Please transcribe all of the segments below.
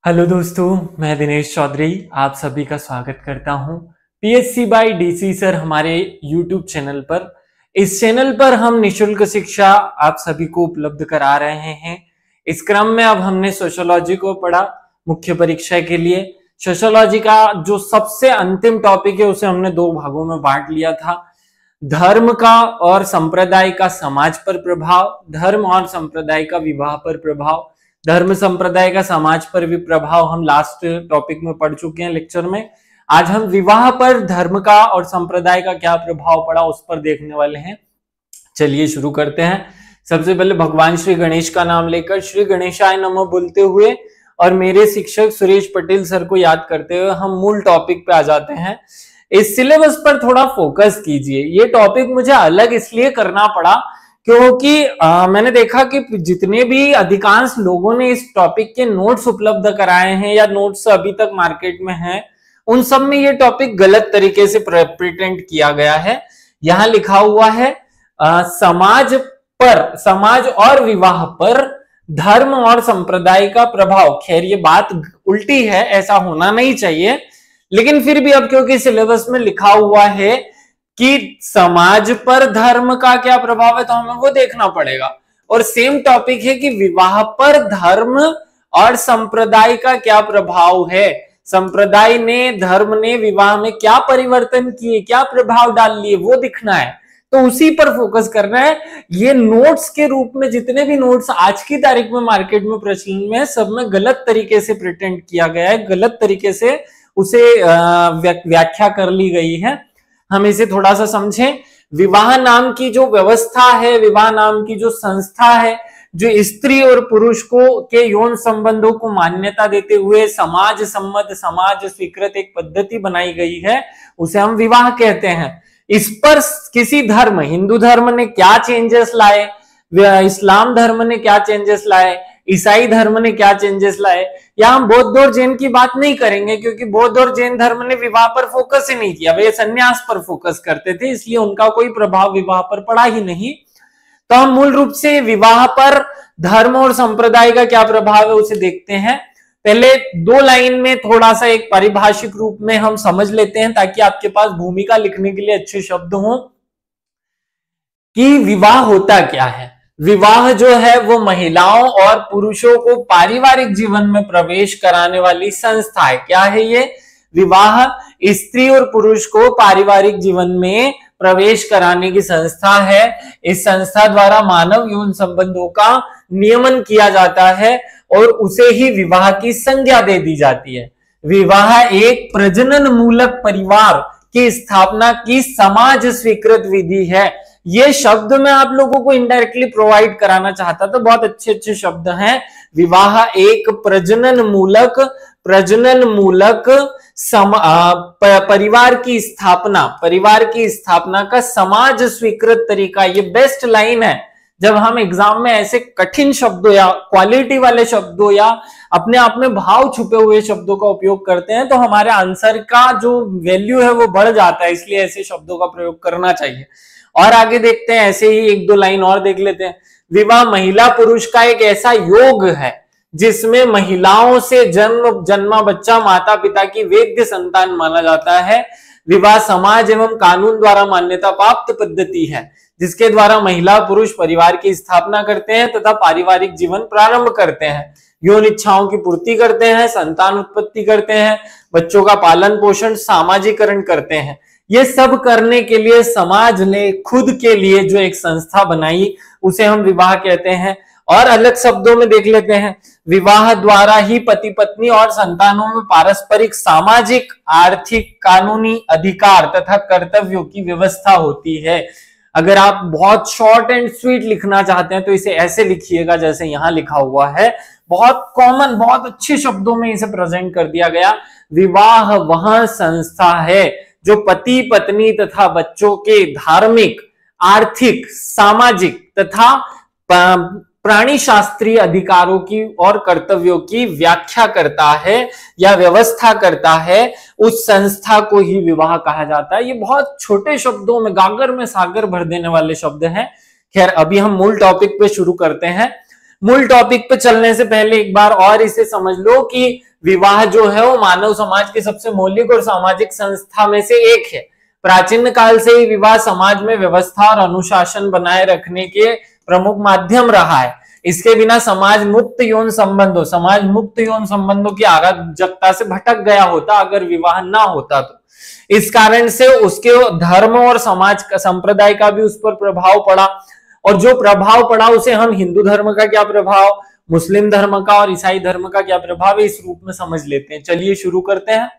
Hello दोस्तों, मैं दिनेश चौधरी आप सभी का स्वागत करता हूं पीएससी बाय डीसी सर हमारे यूट्यूब चैनल पर। इस चैनल पर हम निशुल्क शिक्षा आप सभी को उपलब्ध करा रहे हैं। इस क्रम में अब हमने सोशियोलॉजी को पढ़ा मुख्य परीक्षा के लिए। सोशियोलॉजी का जो सबसे अंतिम टॉपिक है उसे हमने दो भागों में बांट लिया था। धर्म का और संप्रदाय का समाज पर प्रभाव, धर्म और संप्रदाय का विवाह पर प्रभाव। धर्म संप्रदाय का समाज पर भी प्रभाव हम लास्ट टॉपिक में पढ़ चुके हैं लेक्चर में। आज हम विवाह पर धर्म का और संप्रदाय का क्या प्रभाव पड़ा उस पर देखने वाले हैं। चलिए शुरू करते हैं। सबसे पहले भगवान श्री गणेश का नाम लेकर श्री गणेशाय नमः बोलते हुए और मेरे शिक्षक सुरेश पटेल सर को याद करते हुए हम मूल टॉपिक पे आ जाते हैं। इस सिलेबस पर थोड़ा फोकस कीजिए। ये टॉपिक मुझे अलग इसलिए करना पड़ा क्योंकि मैंने देखा कि जितने भी अधिकांश लोगों ने इस टॉपिक के नोट्स उपलब्ध कराए हैं या नोट्स अभी तक मार्केट में हैं, उन सब में ये टॉपिक गलत तरीके से प्रेजेंट किया गया है। यहां लिखा हुआ है समाज और विवाह पर धर्म और संप्रदाय का प्रभाव। खैर ये बात उल्टी है, ऐसा होना नहीं चाहिए, लेकिन फिर भी अब क्योंकि सिलेबस में लिखा हुआ है कि समाज पर धर्म का क्या प्रभाव है तो हमें वो देखना पड़ेगा। और सेम टॉपिक है कि विवाह पर धर्म और संप्रदाय का क्या प्रभाव है, संप्रदाय ने धर्म ने विवाह में क्या परिवर्तन किए, क्या प्रभाव डाल लिए, वो दिखना है। तो उसी पर फोकस करना है। ये नोट्स के रूप में जितने भी नोट्स आज की तारीख में मार्केट में प्रचलन में, सब में गलत तरीके से प्रेजेंट किया गया है, गलत तरीके से उसे व्याख्या कर ली गई है। हम इसे थोड़ा सा समझें। विवाह नाम की जो व्यवस्था है, विवाह नाम की जो संस्था है, जो स्त्री और पुरुष को के यौन संबंधों को मान्यता देते हुए समाज सम्मत, समाज स्वीकृत एक पद्धति बनाई गई है, उसे हम विवाह कहते हैं। इस पर किसी धर्म, हिंदू धर्म ने क्या चेंजेस लाए, इस्लाम धर्म ने क्या चेंजेस लाए, ईसाई धर्म ने क्या चेंजेस लाए, या हम बौद्ध और जैन की बात नहीं करेंगे क्योंकि बौद्ध और जैन धर्म ने विवाह पर फोकस ही नहीं किया, वे संन्यास पर फोकस करते थे, इसलिए उनका कोई प्रभाव विवाह पर पड़ा ही नहीं। तो हम मूल रूप से विवाह पर धर्म और संप्रदाय का क्या प्रभाव है उसे देखते हैं। पहले दो लाइन में थोड़ा सा एक पारिभाषिक रूप में हम समझ लेते हैं ताकि आपके पास भूमिका लिखने के लिए अच्छे शब्द हों कि विवाह होता क्या है। विवाह जो है वो महिलाओं और पुरुषों को पारिवारिक जीवन में प्रवेश कराने वाली संस्था है। क्या है ये? विवाह स्त्री और पुरुष को पारिवारिक जीवन में प्रवेश कराने की संस्था है। इस संस्था द्वारा मानव यौन संबंधों का नियमन किया जाता है और उसे ही विवाह की संज्ञा दे दी जाती है। विवाह एक प्रजनन मूलक परिवार की स्थापना की समाज स्वीकृत विधि है। ये शब्द मैं आप लोगों को इनडायरेक्टली प्रोवाइड कराना चाहता था, बहुत अच्छे अच्छे शब्द हैं। विवाह एक प्रजनन मूलक परिवार की स्थापना का समाज स्वीकृत तरीका। ये बेस्ट लाइन है। जब हम एग्जाम में ऐसे कठिन शब्दों या क्वालिटी वाले शब्दों या अपने आप में भाव छुपे हुए शब्दों का उपयोग करते हैं तो हमारे आंसर का जो वैल्यू है वो बढ़ जाता है, इसलिए ऐसे शब्दों का प्रयोग करना चाहिए। और आगे देखते हैं, ऐसे ही एक दो लाइन और देख लेते हैं। विवाह महिला पुरुष का एक ऐसा योग है जिसमें महिलाओं से जन्मा बच्चा माता पिता की वैध संतान माना जाता है। विवाह समाज एवं कानून द्वारा मान्यता प्राप्त पद्धति है जिसके द्वारा महिला पुरुष परिवार की स्थापना करते हैं तथा पारिवारिक जीवन प्रारंभ करते हैं, यौन इच्छाओं की पूर्ति करते हैं, संतान उत्पत्ति करते हैं, बच्चों का पालन पोषण सामाजिकरण करते हैं। ये सब करने के लिए समाज ने खुद के लिए जो एक संस्था बनाई उसे हम विवाह कहते हैं। और अलग शब्दों में देख लेते हैं, विवाह द्वारा ही पति पत्नी और संतानों में पारस्परिक सामाजिक आर्थिक कानूनी अधिकार तथा कर्तव्यों की व्यवस्था होती है। अगर आप बहुत शॉर्ट एंड स्वीट लिखना चाहते हैं तो इसे ऐसे लिखिएगा जैसे यहां लिखा हुआ है। बहुत कॉमन, बहुत अच्छे शब्दों में इसे प्रेजेंट कर दिया गया। विवाह वह संस्था है जो पति पत्नी तथा बच्चों के धार्मिक, आर्थिक, सामाजिक तथा प्राणी शास्त्रीय अधिकारों की और कर्तव्यों की व्याख्या करता है या व्यवस्था करता है, उस संस्था को ही विवाह कहा जाता है। ये बहुत छोटे शब्दों में गागर में सागर भर देने वाले शब्द हैं। खैर अभी हम मूल टॉपिक पे शुरू करते हैं। मूल टॉपिक पे चलने से पहले एक बार और इसे समझ लो कि विवाह जो है वो मानव समाज की सबसे मौलिक और सामाजिक संस्था में से एक है। प्राचीन काल से ही विवाह समाज में व्यवस्था और अनुशासन बनाए रखने के प्रमुख माध्यम रहा है। इसके बिना समाज मुक्त यौन संबंधों की अराजकता से भटक गया होता अगर विवाह ना होता तो। इस कारण से उसके धर्म और समाज का संप्रदाय का भी उस पर प्रभाव पड़ा, और जो प्रभाव पड़ा उसे हम हिंदू धर्म का क्या प्रभाव, मुस्लिम धर्म का और ईसाई धर्म का क्या प्रभाव है, इस रूप में समझ लेते हैं। चलिए शुरू करते हैं।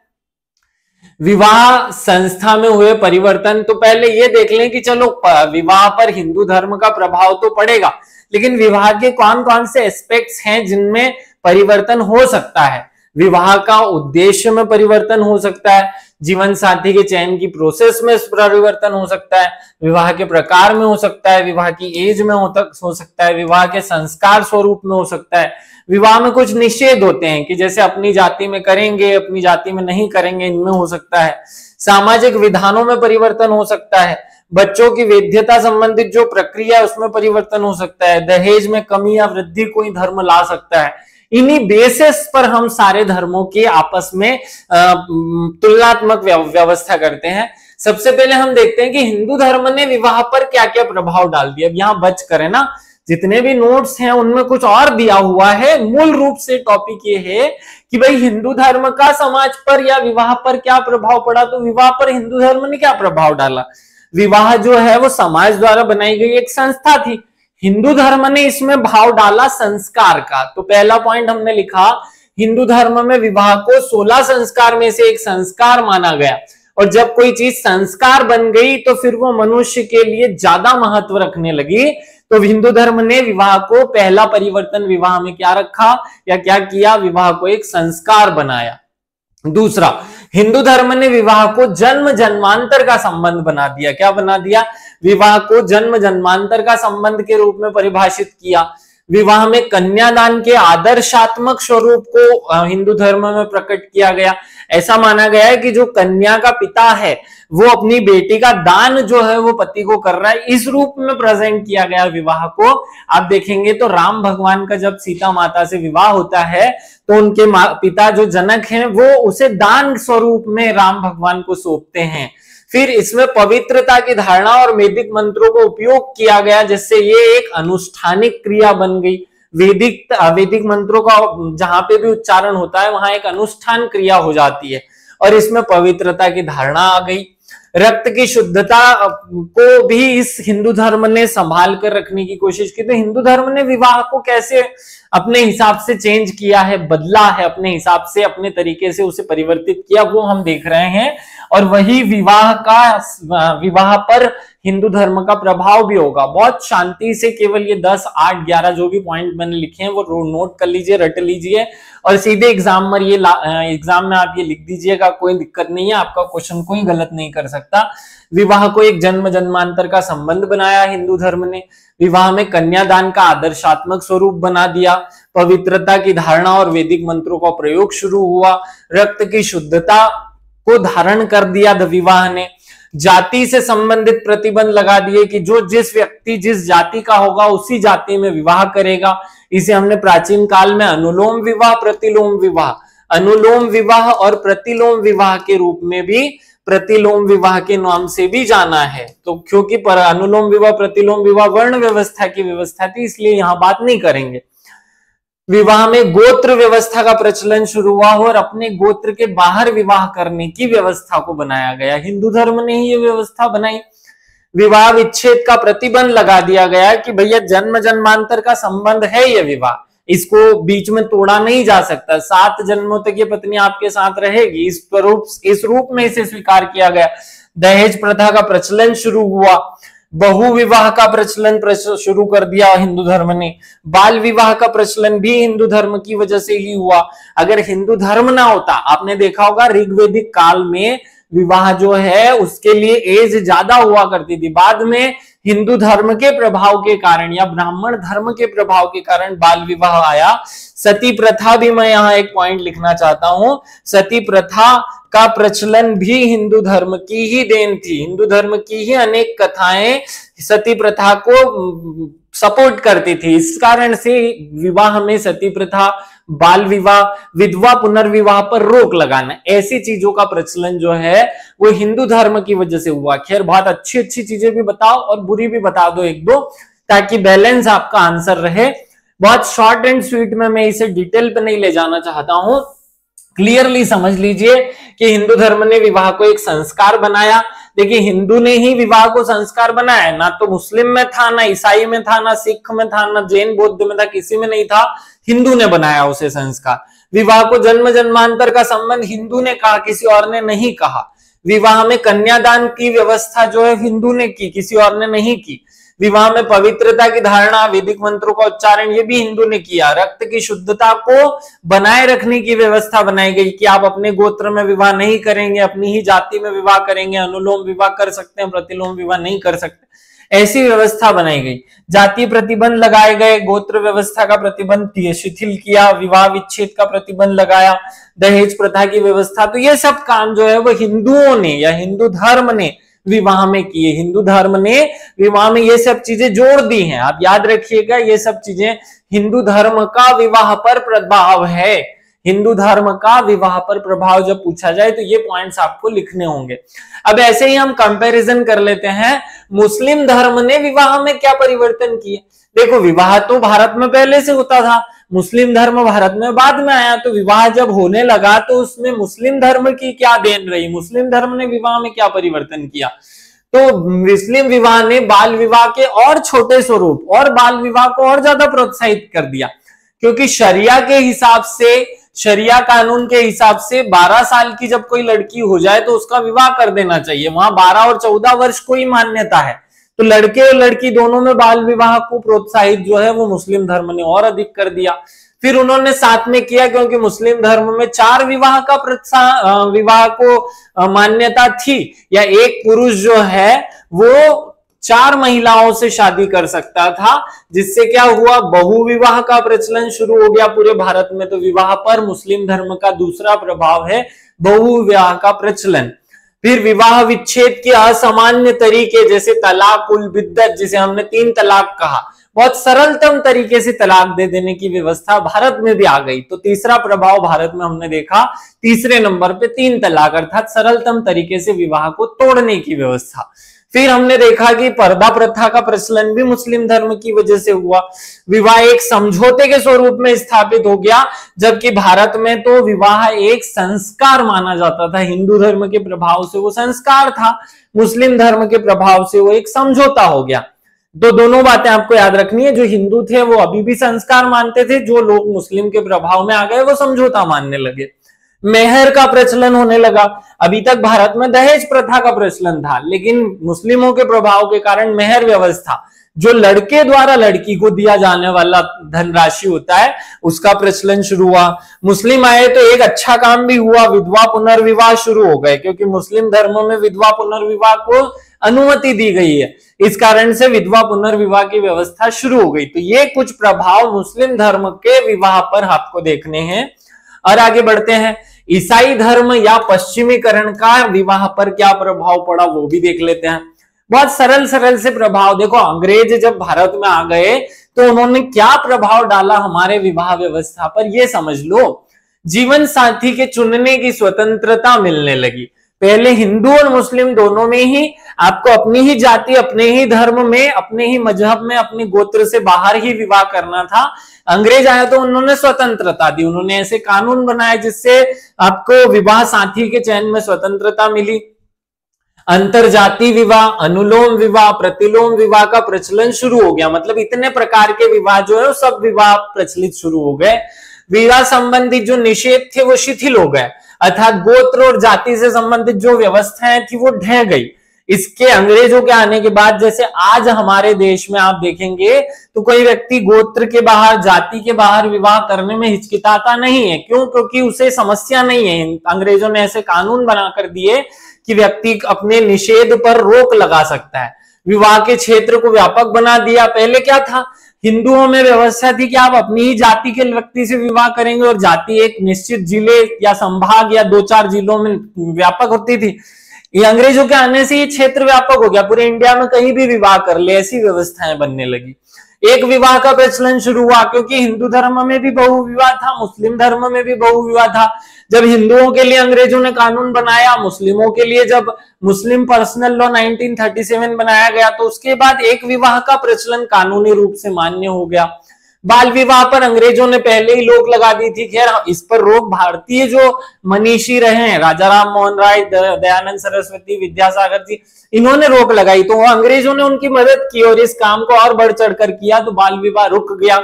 विवाह संस्था में हुए परिवर्तन, तो पहले ये देख लें कि चलो विवाह पर हिंदू धर्म का प्रभाव तो पड़ेगा, लेकिन विवाह के कौन कौन से एस्पेक्ट्स हैं जिनमें परिवर्तन हो सकता है। विवाह का उद्देश्य में परिवर्तन हो सकता है, जीवन साथी के चयन की प्रोसेस में परिवर्तन हो सकता है, विवाह के प्रकार में हो सकता है, विवाह की एज में हो सकता है, विवाह के संस्कार स्वरूप में हो सकता है। विवाह में कुछ निषेध होते हैं कि जैसे अपनी जाति में करेंगे, अपनी जाति में नहीं करेंगे, इनमें हो सकता है। सामाजिक विधानों में परिवर्तन हो सकता है, बच्चों की वैधता संबंधित जो प्रक्रिया है उसमें परिवर्तन हो सकता है, दहेज में कमी या वृद्धि कोई धर्म ला सकता है। इन्हीं बेसिस पर हम सारे धर्मों के आपस में तुलनात्मक व्यवस्था करते हैं। सबसे पहले हम देखते हैं कि हिंदू धर्म ने विवाह पर क्या क्या प्रभाव डाल दिया। अब यहाँ बच करें ना, जितने भी नोट्स हैं उनमें कुछ और दिया हुआ है। मूल रूप से टॉपिक ये है कि भाई हिंदू धर्म का समाज पर या विवाह पर क्या प्रभाव पड़ा, तो विवाह पर हिंदू धर्म ने क्या प्रभाव डाला। विवाह जो है वो समाज द्वारा बनाई गई एक संस्था थी, हिंदू धर्म ने इसमें भाव डाला संस्कार का। तो पहला पॉइंट हमने लिखा, हिंदू धर्म में विवाह को 16 संस्कार में से एक संस्कार माना गया, और जब कोई चीज संस्कार बन गई तो फिर वो मनुष्य के लिए ज्यादा महत्व रखने लगी। तो हिंदू धर्म ने विवाह को पहला परिवर्तन विवाह में क्या रखा या क्या किया, विवाह को एक संस्कार बनाया। दूसरा, हिंदू धर्म ने विवाह को जन्म जन्मांतर का संबंध बना दिया। क्या बना दिया, विवाह को जन्म जन्मांतर का संबंध के रूप में परिभाषित किया। विवाह में कन्यादान के आदर्शात्मक स्वरूप को हिंदू धर्म में प्रकट किया गया। ऐसा माना गया है कि जो कन्या का पिता है वो अपनी बेटी का दान जो है वो पति को कर रहा है, इस रूप में प्रेजेंट किया गया विवाह को। आप देखेंगे तो राम भगवान का जब सीता माता से विवाह होता है तो उनके पिता जो जनक हैं वो उसे दान स्वरूप में राम भगवान को सौंपते हैं। फिर इसमें पवित्रता की धारणा और वैदिक मंत्रों को उपयोग किया गया, जिससे ये एक अनुष्ठानिक क्रिया बन गई। वैदिक मंत्रों का जहां पे भी उच्चारण होता है वहां एक अनुष्ठान क्रिया हो जाती है, और इसमें पवित्रता की धारणा आ गई। रक्त की शुद्धता को भी इस हिंदू धर्म ने संभाल कर रखने की कोशिश की। तो हिंदू धर्म ने विवाह को कैसे अपने हिसाब से चेंज किया है, बदला है, अपने हिसाब से अपने तरीके से उसे परिवर्तित किया, वो हम देख रहे हैं। और वही विवाह पर हिंदू धर्म का प्रभाव भी होगा। बहुत शांति से केवल ये 10, 8, 11 जो भी पॉइंट मैंने लिखे हैं वो नोट कर लीजिए, रट लीजिए, और सीधे एग्जाम में आप ये लिख दीजिएगा, कोई दिक्कत नहीं है, आपका क्वेश्चन कोई गलत नहीं कर सकता। विवाह को एक जन्म जन्मांतर का संबंध बनाया हिंदू धर्म ने। विवाह में कन्यादान का आदर्शात्मक स्वरूप बना दिया। पवित्रता की धारणा और वैदिक मंत्रों का प्रयोग शुरू हुआ। रक्त की शुद्धता को धारण कर दिया विवाह ने। जाति से संबंधित प्रतिबंध लगा दिए कि जो जिस व्यक्ति जिस जाति का होगा उसी जाति में विवाह करेगा। इसे हमने प्राचीन काल में अनुलोम विवाह, अनुलोम विवाह और प्रतिलोम विवाह के रूप में भी, प्रतिलोम विवाह के नाम से भी जाना है। तो क्योंकि अनुलोम विवाह, प्रतिलोम विवाह वर्ण व्यवस्था की व्यवस्था थी, इसलिए यहां बात नहीं करेंगे। विवाह में गोत्र व्यवस्था का प्रचलन शुरू हुआ और अपने गोत्र के बाहर विवाह करने की व्यवस्था को बनाया गया। हिंदू धर्म ने ही ये व्यवस्था बनाई। विवाह विच्छेद का प्रतिबंध लगा दिया गया कि भैया जन्म जन्मांतर का संबंध है ये विवाह, इसको बीच में तोड़ा नहीं जा सकता, 7 जन्मों तक ये पत्नी आपके साथ रहेगी, इस रूप में इसे स्वीकार किया गया। दहेज प्रथा का प्रचलन शुरू हुआ। बहु विवाह का प्रचलन शुरू कर दिया हिंदू धर्म ने। बाल विवाह का प्रचलन भी हिंदू धर्म की वजह से ही हुआ। अगर हिंदू धर्म ना होता, आपने देखा होगा ऋग्वेदिक काल में विवाह जो है उसके लिए एज ज्यादा हुआ करती थी। बाद में हिंदू धर्म के प्रभाव के कारण या ब्राह्मण धर्म के प्रभाव के कारण बाल विवाह आया। सती प्रथा भी मैं यहाँ एक पॉइंट लिखना चाहता हूं। सती प्रथा का प्रचलन भी हिंदू धर्म की ही देन थी। हिंदू धर्म की ही अनेक कथाएं सती प्रथा को सपोर्ट करती थी। इस कारण से विवाह में सती प्रथा, बाल विवाह, विधवा पुनर्विवाह पर रोक लगाना, ऐसी चीजों का प्रचलन जो है वो हिंदू धर्म की वजह से हुआ। खैर बहुत अच्छी अच्छी चीजें भी बताओ और बुरी भी बता दो एक दो, ताकि बैलेंस आपका आंसर रहे। बहुत शॉर्ट एंड स्वीट में मैं इसे डिटेल पे नहीं ले जाना चाहता हूं। क्लियरली समझ लीजिए कि हिंदू धर्म ने विवाह को एक संस्कार बनाया। देखिए हिंदू ने ही विवाह को संस्कार बनाया, ना तो मुस्लिम में था, ना ईसाई में था, ना सिख में था, ना जैन बौद्ध में था, किसी में नहीं था। हिंदू ने बनाया उसे संस्कार। विवाह को जन्म जन्मांतर का संबंध हिंदू ने कहा, किसी और ने नहीं कहा। विवाह में कन्यादान की व्यवस्था जो है हिंदू ने की, किसी और ने नहीं की। विवाह में पवित्रता की धारणा, वैदिक मंत्रों का उच्चारण, ये भी हिंदू ने किया। रक्त की शुद्धता को बनाए रखने की व्यवस्था बनाई गई कि आप अपने गोत्र में विवाह नहीं करेंगे, अपनी ही जाति में विवाह करेंगे, अनुलोम विवाह कर सकते हैं, प्रतिलोम विवाह नहीं कर सकते, ऐसी व्यवस्था बनाई गई। जातीय प्रतिबंध लगाए गए, गोत्र व्यवस्था का प्रतिबंध शिथिल किया, विवाह विच्छेद का प्रतिबंध लगाया, दहेज प्रथा की व्यवस्था। तो ये सब काम जो है वो हिंदुओं ने या हिंदू धर्म ने विवाह में किए। हिंदू धर्म ने विवाह में ये सब चीजें जोड़ दी हैं। आप याद रखिएगा, ये सब चीजें हिंदू धर्म का विवाह पर प्रभाव है। हिंदू धर्म का विवाह पर प्रभाव जब पूछा जाए तो ये पॉइंट्स आपको लिखने होंगे। अब ऐसे ही हम कंपैरिजन कर लेते हैं, मुस्लिम धर्म ने विवाह में क्या परिवर्तन किए। देखो विवाह तो भारत में पहले से होता था, मुस्लिम धर्म भारत में बाद में आया। तो विवाह जब होने लगा तो उसमें मुस्लिम धर्म की क्या देन रही, मुस्लिम धर्म ने विवाह में क्या परिवर्तन किया। तो मुस्लिम विवाह ने बाल विवाह के और छोटे स्वरूप और बाल विवाह को और ज्यादा प्रोत्साहित कर दिया, क्योंकि शरिया के हिसाब से, शरिया कानून के हिसाब से 12 साल की जब कोई लड़की हो जाए तो उसका विवाह कर देना चाहिए। वहां 12 और 14 वर्ष को ही मान्यता है। तो लड़के और लड़की दोनों में बाल विवाह को प्रोत्साहित जो है वो मुस्लिम धर्म ने और अधिक कर दिया। फिर उन्होंने साथ में किया, क्योंकि मुस्लिम धर्म में 4 विवाह का विवाह को मान्यता थी, या एक पुरुष जो है वो 4 महिलाओं से शादी कर सकता था, जिससे क्या हुआ, बहुविवाह का प्रचलन शुरू हो गया पूरे भारत में। तो विवाह पर मुस्लिम धर्म का दूसरा प्रभाव है बहुविवाह का प्रचलन। फिर विवाह विच्छेद के असामान्य तरीके, जैसे तलाक उल बिद्दत, जिसे हमने 3 तलाक कहा, बहुत सरलतम तरीके से तलाक दे देने की व्यवस्था भारत में भी आ गई। तो तीसरा प्रभाव भारत में हमने देखा, तीसरे नंबर पे 3 तलाक, अर्थात सरलतम तरीके से विवाह को तोड़ने की व्यवस्था। फिर हमने देखा कि पर्दा प्रथा का प्रचलन भी मुस्लिम धर्म की वजह से हुआ। विवाह एक समझौते के स्वरूप में स्थापित हो गया, जबकि भारत में तो विवाह एक संस्कार माना जाता था। हिंदू धर्म के प्रभाव से वो संस्कार था, मुस्लिम धर्म के प्रभाव से वो एक समझौता हो गया। तो दोनों बातें आपको याद रखनी है। जो हिंदू थे वो अभी भी संस्कार मानते थे, जो लोग मुस्लिम के प्रभाव में आ गए वो समझौता मानने लगे। मेहर का प्रचलन होने लगा। अभी तक भारत में दहेज प्रथा का प्रचलन था, लेकिन मुस्लिमों के प्रभाव के कारण मेहर व्यवस्था, जो लड़के द्वारा लड़की को दिया जाने वाला धनराशि होता है, उसका प्रचलन शुरू हुआ। मुस्लिम आए तो एक अच्छा काम भी हुआ, विधवा पुनर्विवाह शुरू हो गए, क्योंकि मुस्लिम धर्मों में विधवा पुनर्विवाह को अनुमति दी गई है। इस कारण से विधवा पुनर्विवाह की व्यवस्था शुरू हो गई। तो ये कुछ प्रभाव मुस्लिम धर्म के विवाह पर आपको देखने हैं। और आगे बढ़ते हैं, ईसाई धर्म या पश्चिमीकरण का विवाह पर क्या प्रभाव पड़ा वो भी देख लेते हैं। बहुत सरल सरल से प्रभाव देखो। अंग्रेज जब भारत में आ गए तो उन्होंने क्या प्रभाव डाला हमारे विवाह व्यवस्था पर, ये समझ लो। जीवन साथी के चुनने की स्वतंत्रता मिलने लगी। पहले हिंदू और मुस्लिम दोनों में ही आपको अपनी ही जाति, अपने ही धर्म में, अपने ही मजहब में, अपने गोत्र से बाहर ही विवाह करना था। अंग्रेज आया तो उन्होंने स्वतंत्रता दी, उन्होंने ऐसे कानून बनाए जिससे आपको विवाह साथी के चयन में स्वतंत्रता मिली। अंतरजातीय विवाह, अनुलोम विवाह, प्रतिलोम विवाह का प्रचलन शुरू हो गया। मतलब इतने प्रकार के विवाह जो है सब विवाह प्रचलित शुरू हो गए। विवाह संबंधित जो निषेध थे वो शिथिल हो गए, अर्थात गोत्र और जाति से संबंधित जो व्यवस्थाएं थी वो ढह गई। इसके अंग्रेजों के आने के बाद, जैसे आज हमारे देश में आप देखेंगे तो कोई व्यक्ति गोत्र के बाहर, जाति के बाहर विवाह करने में हिचकिचाता नहीं है। क्यों? क्योंकि उसे समस्या नहीं है। अंग्रेजों ने ऐसे कानून बनाकर दिए कि व्यक्ति अपने निषेध पर रोक लगा सकता है। विवाह के क्षेत्र को व्यापक बना दिया। पहले क्या था, हिंदुओं में व्यवस्था थी कि आप अपनी ही जाति के व्यक्ति से विवाह करेंगे, और जाति एक निश्चित जिले या संभाग या 2-4 जिलों में व्यापक होती थी। ये अंग्रेजों के आने से ये क्षेत्र व्यापक हो गया, पूरे इंडिया में कहीं भी विवाह कर ले, ऐसी व्यवस्थाएं बनने लगी। एक विवाह का प्रचलन शुरू हुआ, क्योंकि हिंदू धर्म में भी बहु विवाह था, मुस्लिम धर्म में भी बहु विवाह था। जब हिंदुओं के लिए अंग्रेजों ने कानून बनाया, मुस्लिमों के लिए जब मुस्लिम पर्सनल लॉ 1937 बनाया गया, तो उसके बाद एक विवाह का प्रचलन कानूनी रूप से मान्य हो गया। बाल विवाह पर अंग्रेजों ने पहले ही रोक लगा दी थी। खैर, इस पर रोक भारतीय जो मनीषी रहे हैं, राजा राम मोहन राय, दयानंद सरस्वती, विद्यासागर जी, इन्होंने रोक लगाई, तो अंग्रेजों ने उनकी मदद की और इस काम को और बढ़ चढ़कर किया, तो बाल विवाह रुक गया।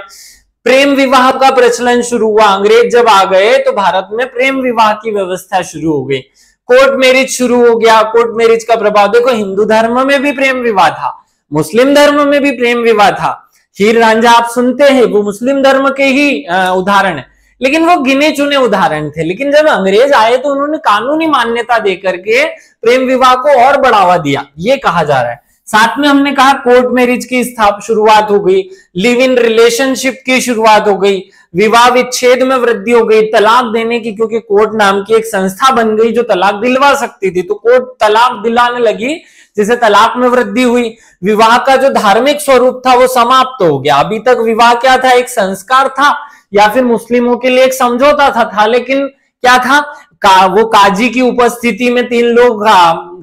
प्रेम विवाह का प्रचलन शुरू हुआ। अंग्रेज जब आ गए तो भारत में प्रेम विवाह की व्यवस्था शुरू हो गई। कोर्ट मैरिज शुरू हो गया। कोर्ट मैरिज का प्रभाव देखो, हिंदू धर्म में भी प्रेम विवाह था, मुस्लिम धर्म में भी प्रेम विवाह था। हीर रांझा आप सुनते हैं, वो मुस्लिम धर्म के ही उदाहरण है, लेकिन वो गिने चुने उदाहरण थे। लेकिन जब अंग्रेज आए तो उन्होंने कानूनी मान्यता देकर के प्रेम विवाह को और बढ़ावा दिया, ये कहा जा रहा है। साथ में हमने कहा कोर्ट मैरिज की शुरुआत हो गई, लिव इन रिलेशनशिप की शुरुआत हो गई, विवाह विच्छेद में वृद्धि हो गई, तलाक देने की, क्योंकि कोर्ट नाम की एक संस्था बन गई जो तलाक दिलवा सकती थी, तो कोर्ट तलाक दिलाने लगी, जिसे तलाक में वृद्धि हुई। विवाह का जो धार्मिक स्वरूप था वो समाप्त हो गया। अभी तक विवाह क्या था, एक संस्कार था, या फिर मुस्लिमों के लिए एक समझौता था, लेकिन क्या था, वो काजी की उपस्थिति में 3 लोग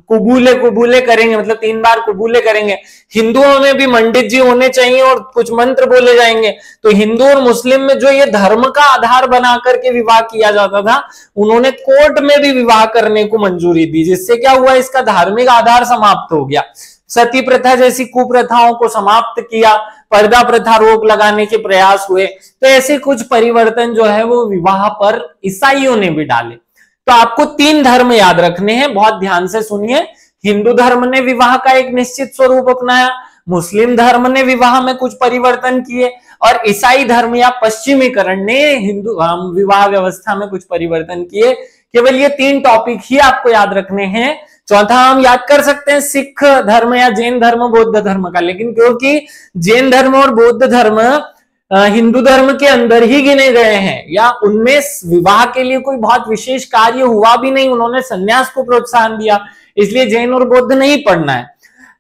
कुबूले करेंगे, मतलब 3 बार कुबूले करेंगे। हिंदुओं में भी पंडित जी होने चाहिए और कुछ मंत्र बोले जाएंगे। तो हिंदू और मुस्लिम में जो ये धर्म का आधार बना करके विवाह किया जाता था, उन्होंने कोर्ट में भी विवाह करने को मंजूरी दी, जिससे क्या हुआ, इसका धार्मिक आधार समाप्त हो गया। सती प्रथा जैसी कुप्रथाओं को समाप्त किया, पर्दा प्रथा रोक लगाने के प्रयास हुए। तो ऐसे कुछ परिवर्तन जो है वो विवाह पर ईसाइयों ने भी डाले। तो आपको 3 धर्म याद रखने हैं, बहुत ध्यान से सुनिए। हिंदू धर्म ने विवाह का एक निश्चित स्वरूप अपनाया, मुस्लिम धर्म ने विवाह में कुछ परिवर्तन किए, और ईसाई धर्म या पश्चिमीकरण ने हिंदू विवाह व्यवस्था में कुछ परिवर्तन किए। केवल ये 3 टॉपिक ही आपको याद रखने हैं। चौथा हम याद कर सकते हैं सिख धर्म या जैन धर्म, बौद्ध धर्म का, लेकिन क्योंकि जैन धर्म और बौद्ध धर्म हिंदू धर्म के अंदर ही गिने गए हैं, या उनमें विवाह के लिए कोई बहुत विशेष कार्य हुआ भी नहीं, उन्होंने संन्यास को प्रोत्साहन दिया, इसलिए जैन और बौद्ध नहीं पढ़ना है।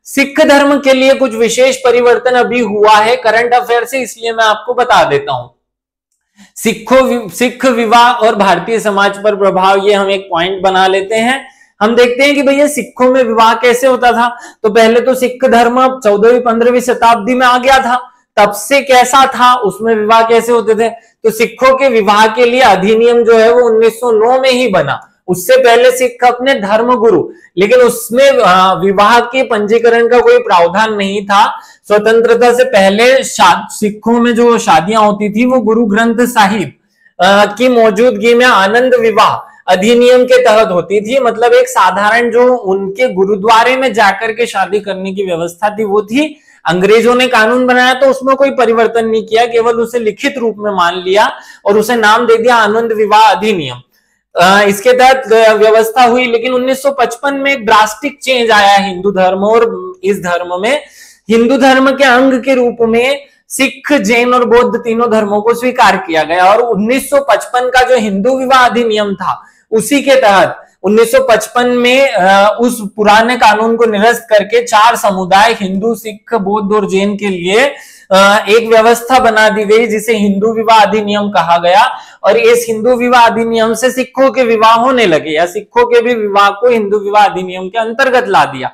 सिख धर्म के लिए कुछ विशेष परिवर्तन अभी हुआ है करंट अफेयर से, इसलिए मैं आपको बता देता हूं। सिख विवाह और भारतीय समाज पर प्रभाव, ये हम एक पॉइंट बना लेते हैं। हम देखते हैं कि भैया सिखों में विवाह कैसे होता था। तो पहले तो सिख धर्म 14वीं-15वीं शताब्दी में आ गया था, तब से कैसा था, उसमें विवाह कैसे होते थे। तो सिखों के विवाह के लिए अधिनियम जो है वो 1909 में ही बना। उससे पहले सिख अपने धर्म गुरु, लेकिन उसमें विवाह के पंजीकरण का कोई प्रावधान नहीं था। स्वतंत्रता से पहले सिखों में जो शादियां होती थी वो गुरु ग्रंथ साहिब की मौजूदगी में आनंद विवाह अधिनियम के तहत होती थी। मतलब एक साधारण जो उनके गुरुद्वारे में जाकर के शादी करने की व्यवस्था थी वो थी। अंग्रेजों ने कानून बनाया तो उसमें कोई परिवर्तन नहीं किया, केवल उसे लिखित रूप में मान लिया और उसे नाम दे दिया आनंद विवाह अधिनियम। इसके तहत व्यवस्था हुई। लेकिन 1955 में एक ड्रास्टिक चेंज आया हिंदू धर्म और इस धर्म में। हिंदू धर्म के अंग के रूप में सिख, जैन और बौद्ध तीनों धर्मों को स्वीकार किया गया और 1955 का जो हिंदू विवाह अधिनियम था उसी के तहत 1955 में उस पुराने कानून को निरस्त करके 4 समुदाय हिंदू, सिख, बौद्ध और जैन के लिए एक व्यवस्था बना दी गई जिसे हिंदू विवाह अधिनियम कहा गया। और इस हिंदू विवाह अधिनियम से सिखों के विवाह होने लगे या सिखों के भी विवाह को हिंदू विवाह अधिनियम के अंतर्गत ला दिया।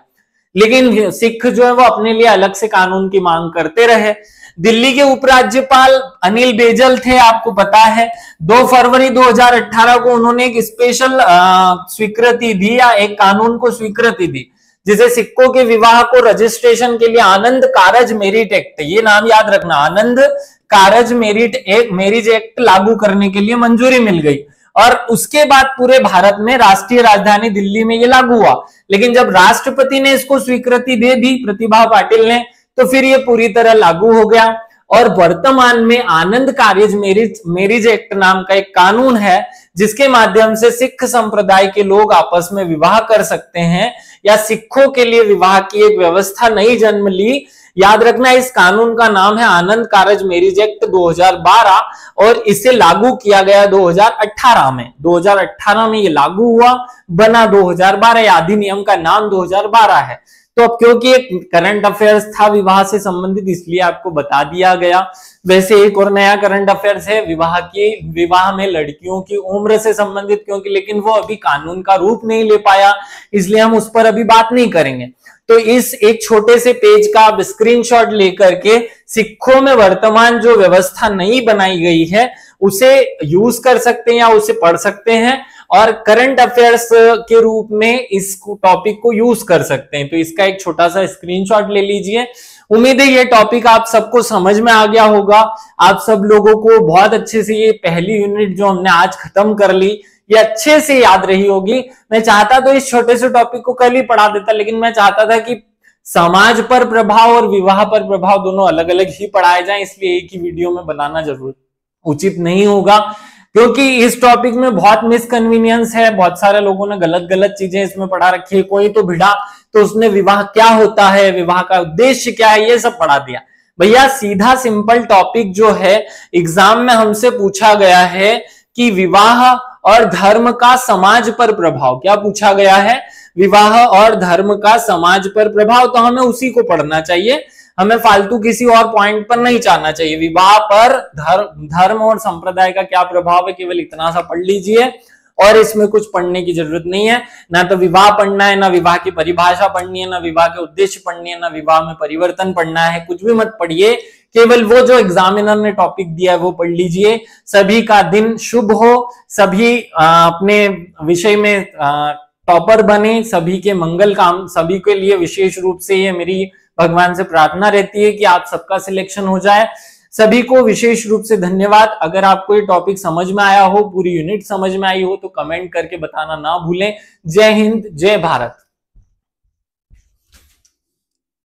लेकिन सिख जो है वो अपने लिए अलग से कानून की मांग करते रहे। दिल्ली के उपराज्यपाल अनिल बैजल थे, आपको पता है। 2 फरवरी 2018 को उन्होंने एक स्पेशल स्वीकृति दी या एक कानून को स्वीकृति दी जिसे सिखों के विवाह को रजिस्ट्रेशन के लिए आनंद कारज मेरिट एक्ट, ये नाम याद रखना, आनंद कारज मैरिज एक्ट लागू करने के लिए मंजूरी मिल गई। और उसके बाद पूरे भारत में राष्ट्रीय राजधानी दिल्ली में ये लागू हुआ। लेकिन जब राष्ट्रपति ने इसको स्वीकृति दे दी, प्रतिभा पाटिल ने, तो फिर ये पूरी तरह लागू हो गया। और वर्तमान में आनंद कारज मैरिज एक्ट नाम का एक कानून है जिसके माध्यम से सिख संप्रदाय के लोग आपस में विवाह कर सकते हैं या सिखों के लिए विवाह की एक व्यवस्था नई जन्म ली। याद रखना, इस कानून का नाम है आनंद कारज मैरिज एक्ट 2012 और इसे लागू किया गया 2018 में। 2018 में ये लागू हुआ, बना 2012, अधिनियम का नाम 2012 है। तो अब क्योंकि एक करंट अफेयर्स था विवाह से संबंधित, इसलिए आपको बता दिया गया। वैसे एक और नया करंट अफेयर्स है विवाह में लड़कियों की उम्र से संबंधित, क्योंकि लेकिन वो अभी कानून का रूप नहीं ले पाया, इसलिए हम उस पर अभी बात नहीं करेंगे। तो इस एक छोटे से पेज का आप स्क्रीनशॉट लेकर के सिक्कों में वर्तमान जो व्यवस्था नई बनाई गई है उसे यूज कर सकते हैं या उसे पढ़ सकते हैं और करंट अफेयर्स के रूप में इस टॉपिक को यूज कर सकते हैं। तो इसका एक छोटा सा स्क्रीनशॉट ले लीजिए। उम्मीद है ये टॉपिक आप सबको समझ में आ गया होगा। आप सब लोगों को बहुत अच्छे से ये पहली यूनिट जो हमने आज खत्म कर ली ये अच्छे से याद रही होगी। मैं चाहता तो इस छोटे से टॉपिक को कल ही पढ़ा देता, लेकिन मैं चाहता था कि समाज पर प्रभाव और विवाह पर प्रभाव दोनों अलग अलग ही पढ़ाए जाएं, इसलिए एक ही वीडियो में बनाना जरूर उचित नहीं होगा, क्योंकि इस टॉपिक में बहुत मिसकन्वीनियंस है। बहुत सारे लोगों ने गलत गलत चीजें इसमें पढ़ा रखी है। कोई तो भिड़ा तो उसने विवाह क्या होता है, विवाह का उद्देश्य क्या है, ये सब पढ़ा दिया। भैया सीधा सिंपल टॉपिक जो है एग्जाम में हमसे पूछा गया है कि विवाह और धर्म का समाज पर प्रभाव, क्या पूछा गया है, विवाह और धर्म का समाज पर प्रभाव, तो हमें उसी को पढ़ना चाहिए। हमें फालतू किसी और पॉइंट पर नहीं जाना चाहिए। विवाह पर धर्म और संप्रदाय का क्या प्रभाव है, केवल इतना सा पढ़ लीजिए और इसमें कुछ पढ़ने की जरूरत नहीं है। ना तो विवाह पढ़ना है, ना विवाह की परिभाषा पढ़नी है, ना विवाह के उद्देश्य पढ़नी है, ना विवाह में परिवर्तन पढ़ना है। कुछ भी मत पढ़िए, केवल वो जो एग्जामिनर ने टॉपिक दिया है वो पढ़ लीजिए। सभी का दिन शुभ हो, सभी अपने विषय में टॉपर बने, सभी के मंगल काम, सभी के लिए विशेष रूप से ये मेरी भगवान से प्रार्थना रहती है कि आप सबका सिलेक्शन हो जाए। सभी को विशेष रूप से धन्यवाद। अगर आपको ये टॉपिक समझ में आया हो, पूरी यूनिट समझ में आई हो, तो कमेंट करके बताना ना भूलें। जय हिंद, जय भारत।